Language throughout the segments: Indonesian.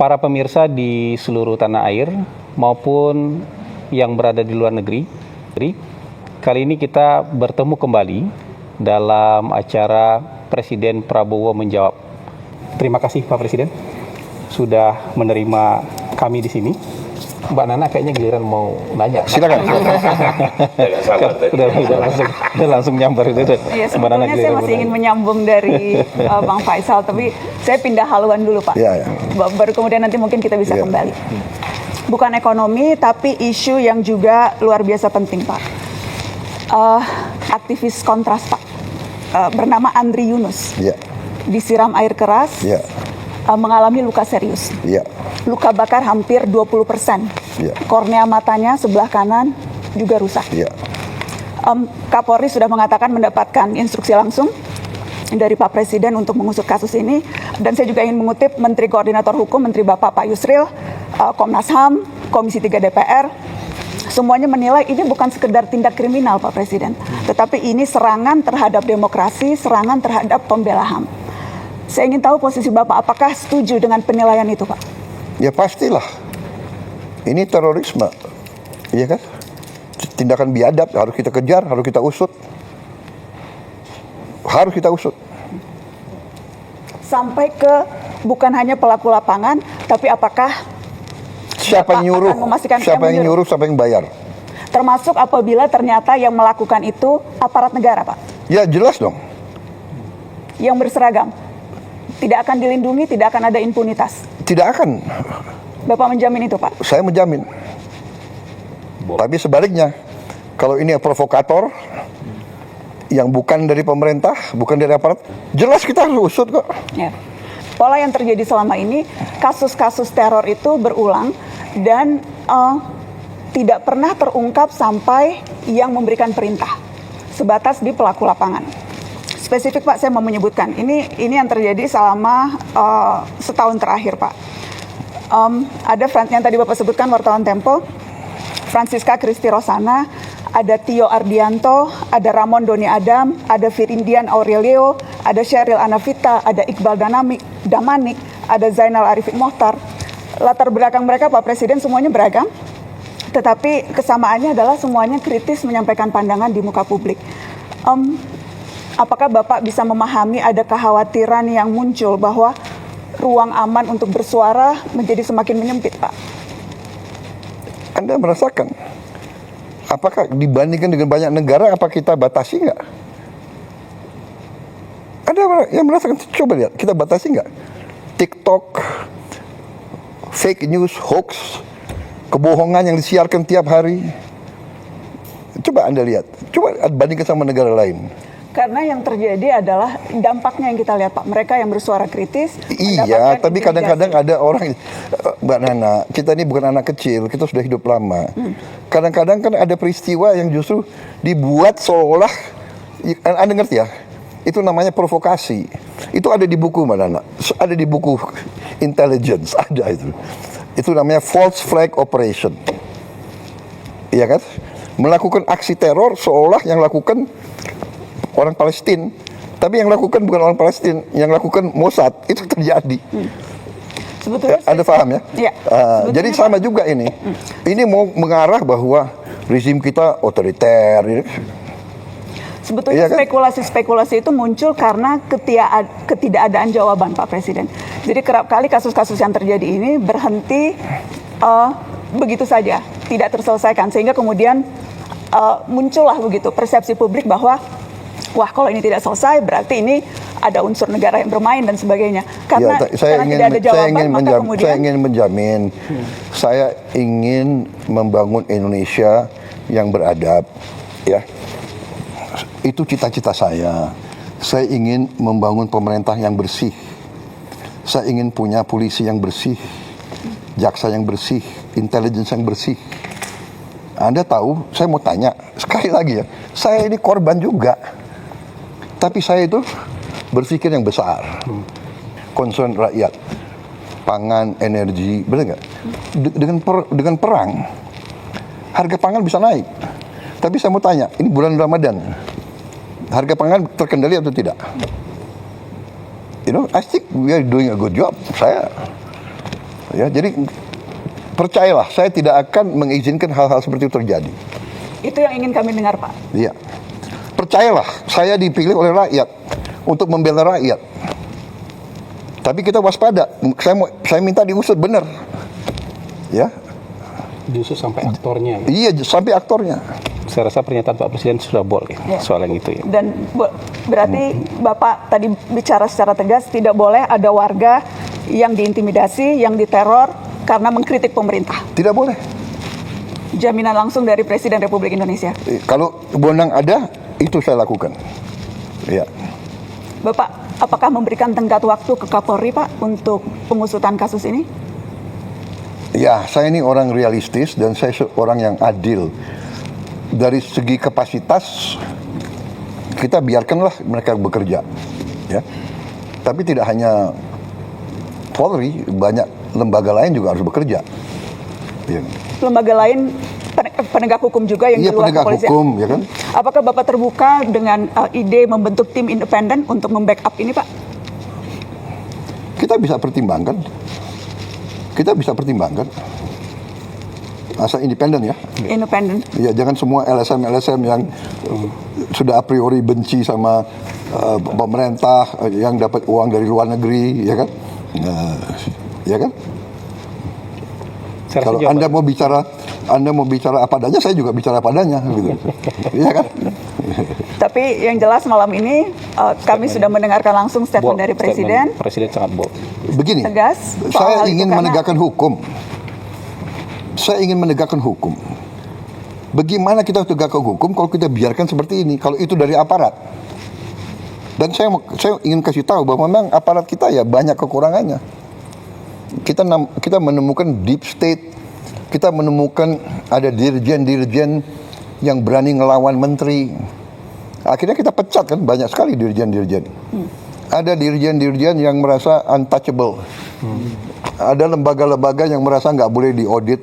para pemirsa di seluruh tanah air maupun yang berada di luar negeri. Kali ini kita bertemu kembali dalam acara Presiden Prabowo Menjawab. Terima kasih Pak Presiden sudah menerima kami di sini. Mbak Nana kayaknya giliran mau nanya. Silakan. Udah langsung nyambar itu. Ya, sebetulnya saya masih ingin menyambung dari Bang Faisal, tapi saya pindah haluan dulu Pak. Ya. Baru kemudian nanti mungkin kita bisa kembali. Bukan ekonomi, tapi isu yang juga luar biasa penting Pak. Aktivis kontras Pak, bernama Andri Yunus, disiram air keras, mengalami luka serius. Luka bakar hampir 20%. Kornea matanya sebelah kanan juga rusak. Kapolri sudah mengatakan mendapatkan instruksi langsung dari Pak Presiden untuk mengusut kasus ini. Dan saya juga ingin mengutip Menteri Koordinator Hukum, Menteri Bapak Pak Yusril, Komnas HAM, Komisi 3 DPR, semuanya menilai ini bukan sekedar tindak kriminal Pak Presiden, tetapi ini serangan terhadap demokrasi, serangan terhadap pembela HAM. Saya ingin tahu posisi Bapak, apakah setuju dengan penilaian itu Pak? Ya pastilah. Ini terorisme. Iya kan? Tindakan biadab harus kita kejar, harus kita usut. Harus kita usut. Sampai ke bukan hanya pelaku lapangan, tapi apakah siapa yang nyuruh? Siapa yang nyuruh, siapa yang bayar? Termasuk apabila ternyata yang melakukan itu aparat negara, Pak? Ya jelas dong. Yang berseragam? Tidak akan dilindungi, tidak akan ada impunitas? Tidak akan. Bapak menjamin itu, Pak? Saya menjamin. Tapi sebaliknya, kalau ini provokator yang bukan dari pemerintah, bukan dari aparat, jelas kita harus usut kok. Ya. Pola yang terjadi selama ini, kasus-kasus teror itu berulang dan tidak pernah terungkap sampai yang memberikan perintah, sebatas di pelaku lapangan. Spesifik Pak, saya mau menyebutkan, ini yang terjadi selama setahun terakhir Pak. Ada yang tadi Bapak sebutkan, wartawan Tempo, Francisca Christy Rosana, ada Tio Ardianto, ada Ramon Doni Adam, ada Firindian Aurelio, ada Sheryl Anavita, ada Iqbal Damanik, ada Zainal Arifin Mohtar. Latar belakang mereka Pak Presiden semuanya beragam, tetapi kesamaannya adalah semuanya kritis menyampaikan pandangan di muka publik. Apakah Bapak bisa memahami ada kekhawatiran yang muncul bahwa ruang aman untuk bersuara menjadi semakin menyempit, Pak? Anda merasakan? Apakah dibandingkan dengan banyak negara, apa kita batasi nggak? Ada yang merasakan? Coba lihat, kita batasi nggak? TikTok, fake news, hoax, kebohongan yang disiarkan tiap hari. Coba Anda lihat, coba bandingkan sama negara lain. Karena yang terjadi adalah dampaknya yang kita lihat Pak, mereka yang bersuara kritis. Iya, tapi kadang-kadang ada orang, Mbak Nana, kita ini bukan anak kecil, kita sudah hidup lama. Kadang-kadang kan ada peristiwa yang justru dibuat seolah, Anda ngerti ya? Itu namanya provokasi. Itu ada di buku Mbak Nana, ada di buku intelligence, ada itu. Itu namanya false flag operation. Iya kan? Melakukan aksi teror seolah yang lakukan orang Palestina, tapi yang lakukan bukan orang Palestina, yang lakukan Mossad. Itu terjadi. Sebetulnya Anda paham ya? Ya. Jadi sama juga ini. Ini mau mengarah bahwa rezim kita otoriter. Sebetulnya spekulasi-spekulasi itu muncul karena ketidakadaan jawaban Pak Presiden. Jadi kerap kali kasus-kasus yang terjadi ini berhenti begitu saja, tidak terselesaikan, sehingga kemudian muncullah begitu persepsi publik bahwa wah, kalau ini tidak selesai berarti ini ada unsur negara yang bermain dan sebagainya. Karena, saya ingin menjamin, saya ingin membangun Indonesia yang beradab, ya. Itu cita-cita saya. Saya ingin membangun pemerintah yang bersih. Saya ingin punya polisi yang bersih, jaksa yang bersih, intelligence yang bersih. Anda tahu, saya mau tanya sekali lagi ya, saya ini korban juga. Tapi saya itu berpikir yang besar, concern rakyat, pangan, energi, benar nggak? Dengan perang, harga pangan bisa naik. Tapi saya mau tanya, ini bulan Ramadan, harga pangan terkendali atau tidak? You know, I think we are doing a good job. Ya, jadi percayalah, saya tidak akan mengizinkan hal-hal seperti itu terjadi. Itu yang ingin kami dengar, Pak. Iya. Percayalah, saya dipilih oleh rakyat untuk membela rakyat. Tapi kita waspada. Saya minta diusut benar. Ya. Diusut sampai aktornya. Iya, sampai aktornya. Saya rasa pernyataan Pak Presiden sudah boleh soal yang itu ya. Dan berarti Bapak tadi bicara secara tegas tidak boleh ada warga yang diintimidasi, yang diteror karena mengkritik pemerintah. Tidak boleh. Jaminan langsung dari Presiden Republik Indonesia. Kalau wewenang ada, itu saya lakukan. Iya. Bapak, apakah memberikan tenggat waktu ke Kapolri, Pak, untuk pengusutan kasus ini? Ya, saya ini orang realistis dan saya orang yang adil. Dari segi kapasitas, kita biarkanlah mereka bekerja. Ya. Tapi tidak hanya Polri, banyak lembaga lain juga harus bekerja. Ya. Lembaga lain penegak hukum juga yang di luar penegak kepolisian. hukum, ya kan? Apakah Bapak terbuka dengan ide membentuk tim independen untuk membackup ini, Pak? Kita bisa pertimbangkan. Asal independen ya. Independen. Ya, jangan semua LSM yang sudah a priori benci sama pemerintah yang dapat uang dari luar negeri, ya kan? Ya kan? Kalau Anda mau bicara apa adanya, saya juga bicara apa adanya, gitu. Iya kan? Tapi yang jelas malam ini kami sudah mendengarkan langsung statement dari Presiden. Presiden sangat bold. Begini, Tegas. saya ingin menegakkan hukum. Saya ingin menegakkan hukum. Bagaimana kita tegakkan hukum kalau kita biarkan seperti ini? Kalau itu dari aparat. Dan saya ingin kasih tahu bahwa memang aparat kita ya banyak kekurangannya. Kita menemukan deep state, kita menemukan ada dirjen-dirjen yang berani ngelawan menteri. Akhirnya kita pecat kan, banyak sekali dirjen-dirjen. Ada dirjen-dirjen yang merasa untouchable. Ada lembaga-lembaga yang merasa nggak boleh diaudit.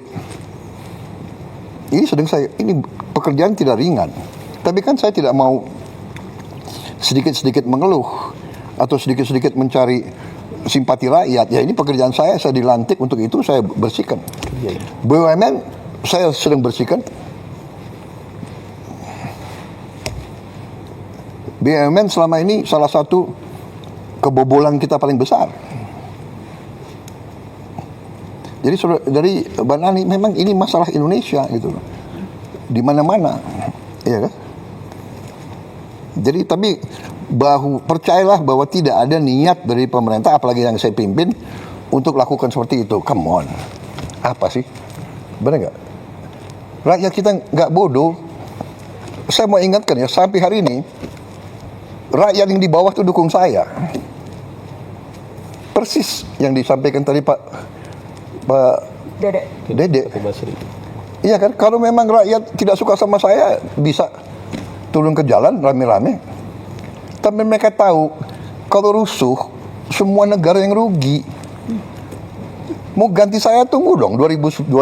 Ini pekerjaan tidak ringan. Tapi kan saya tidak mau sedikit-sedikit mengeluh atau sedikit-sedikit mencari simpati rakyat. Ya ini pekerjaan saya dilantik untuk itu, saya bersihkan. BUMN saya sedang bersihkan. BUMN selama ini salah satu kebobolan kita paling besar. Jadi dari Mbak Nani, memang ini masalah Indonesia gitu loh. Di mana-mana, ya kan? Jadi tapi percayalah bahwa tidak ada niat dari pemerintah, apalagi yang saya pimpin, untuk lakukan seperti itu. Come on, apa sih? Benar nggak? Rakyat kita nggak bodoh. Saya mau ingatkan ya, sampai hari ini rakyat yang di bawah itu dukung saya. Persis yang disampaikan tadi Pak Dede. Iya kan, kalau memang rakyat tidak suka sama saya, bisa turun ke jalan rame-rame. Tapi mereka tahu kalau rusuh, semua negara yang rugi. Mau ganti saya, tunggu dong 2029.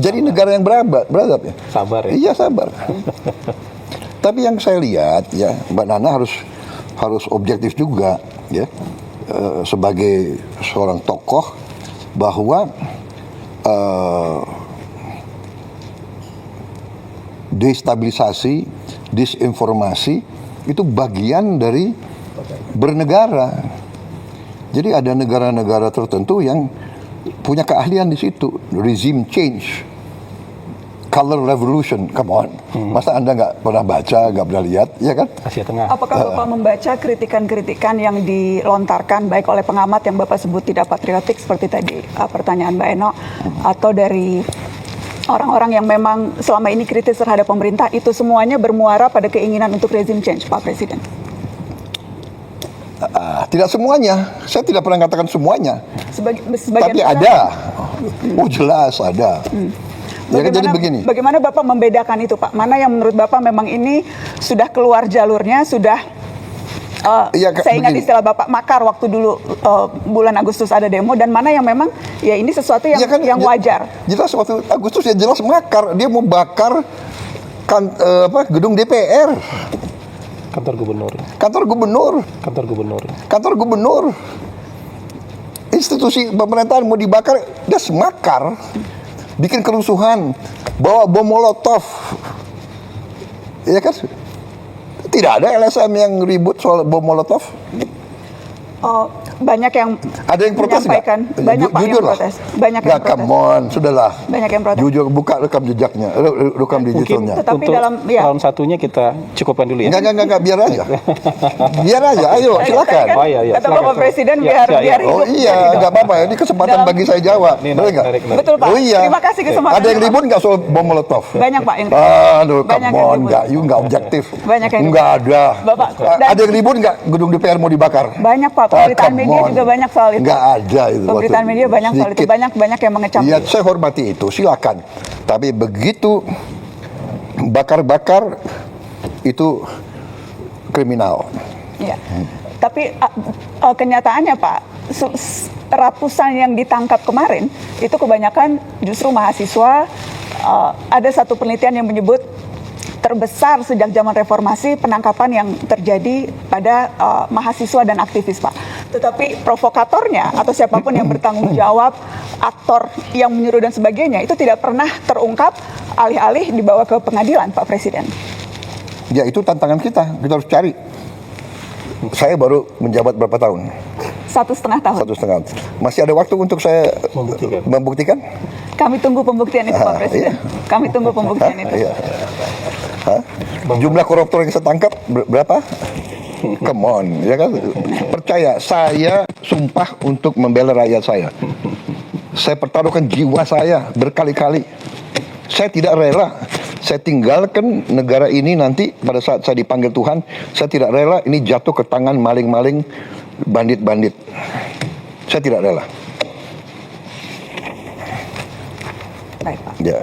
Jadi negara yang beradab ya. Sabar ya. Iya, sabar. Tapi yang saya lihat ya, Mbak Nana harus objektif juga ya. Sebagai seorang tokoh, bahwa destabilisasi, disinformasi itu bagian dari bernegara. Jadi ada negara-negara tertentu yang punya keahlian di situ. Regime change, color revolution, come on. Masa Anda nggak pernah baca, nggak pernah lihat, ya kan? Asia Tengah. Apakah Bapak membaca kritikan-kritikan yang dilontarkan baik oleh pengamat yang Bapak sebut tidak patriotik seperti tadi pertanyaan Mbak Eno, atau dari orang-orang yang memang selama ini kritis terhadap pemerintah, itu semuanya bermuara pada keinginan untuk regime change, Pak Presiden? Tidak semuanya, saya tidak pernah katakan semuanya. Sebagian tapi ada. Oh jelas ada. Ya kan, jadi begini. Bagaimana Bapak membedakan itu, Pak? Mana yang menurut Bapak memang ini sudah keluar jalurnya, sudah saya ingat istilah Bapak makar waktu dulu bulan Agustus ada demo, dan mana yang memang ya ini sesuatu yang, ya kan, yang wajar. Jelas waktu Agustus ya jelas makar, dia mau bakar gedung DPR. Kantor gubernur. Kantor gubernur. Kantor gubernur. Kantor gubernur. institusi pemerintahan mau dibakar, udah semakar, bikin kerusuhan, bawa bom molotov, ya kan? Tidak ada LSM yang ribut soal bom molotov. Oh, banyak yang Ada yang protes nggak? menyampaikan, banyak Pak yang Jujur lah. protes, banyak yang Nggak, protes. come on, sudahlah. Banyak yang protes. Jujur, buka rekam jejaknya, rekam digitalnya. Tetapi Untuk dalam- ya. round satunya kita cukupkan dulu ya. Enggak, biar aja. Biar aja, ayo Tadi silakan. kan Oh, iya, kata silakan. Bapak Presiden Ya, biar ya, ya. biar Oh hidup. iya, nggak apa-apa. Ini kesempatan Dalam- bagi saya jawab. Ini Boleh nggak? narik. Betul Pak. Oh iya. Terima kasih kesempatan. Ada yang ribut nggak soal bom molotov? Banyak Pak yang Aduh, Banyak come yang on, ribut. nggak objektif. Banyak yang Nggak ada. Bapak, dan- Ada yang ribut nggak gedung DPR mau dibakar? Banyak Pak, pemberitaan come media on. juga banyak soal itu. Nggak ada itu. Pemberitaan media banyak soal itu, Sedikit. banyak yang mengecam. Ya, saya hormati itu, silakan. Tapi begitu bakar-bakar itu kriminal. Ya. Tapi kenyataannya Pak, ratusan yang ditangkap kemarin itu kebanyakan justru mahasiswa. Ada satu penelitian yang menyebut terbesar sejak zaman reformasi penangkapan yang terjadi pada mahasiswa dan aktivis Pak. Tetapi provokatornya atau siapapun yang bertanggung jawab, aktor yang menyuruh dan sebagainya itu tidak pernah terungkap, alih-alih dibawa ke pengadilan Pak Presiden. Ya itu tantangan kita harus cari. Saya baru menjabat berapa tahun? 1,5 tahun. 1,5. Masih ada waktu untuk saya membuktikan? Kami tunggu pembuktian itu Pak Presiden. Kami tunggu pembuktian itu. Iya. Hah? Jumlah koruptor yang saya tangkap berapa? Come on, ya kan? Percaya, saya sumpah untuk membela rakyat saya. Saya pertaruhkan jiwa saya berkali-kali. Saya tidak rela. Saya tinggalkan negara ini nanti pada saat saya dipanggil Tuhan. Saya tidak rela ini jatuh ke tangan maling-maling, bandit-bandit. Saya tidak rela. Baik Pak. Ya.